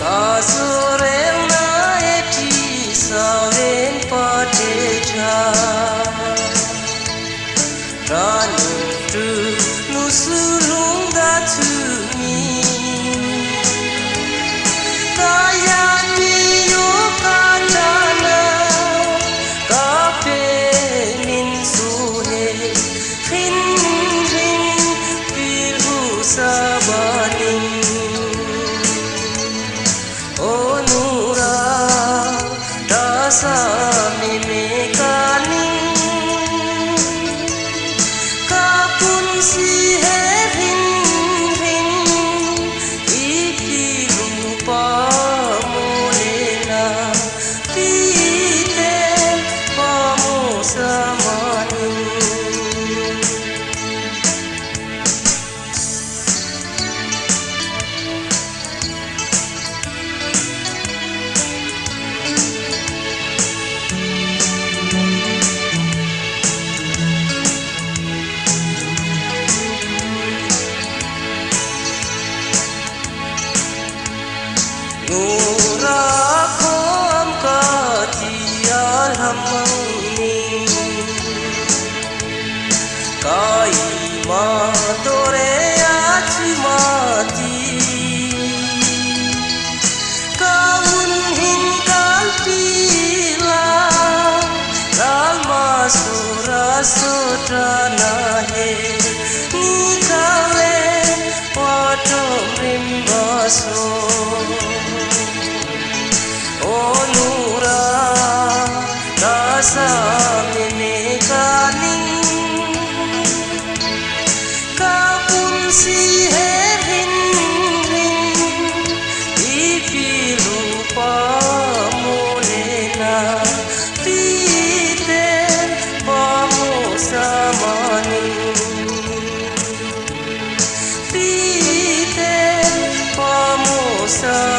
Azurena eti saven pateja Ranu tu nusulung datumi Kaya tiyo katana kapenin suhe Hin pilhu sabaning Onura dasa mimekaning kapun siherin iki rupa mulena tite pamu samaning Nurakom katial hamani Kai madore achmati Kaun hinkal pila Lalma sura sudana he Nikale wadom rimbaso Onura dasa mimekaning kapun siherin ipilu pamulena tite pamu samaning tite pamu samaning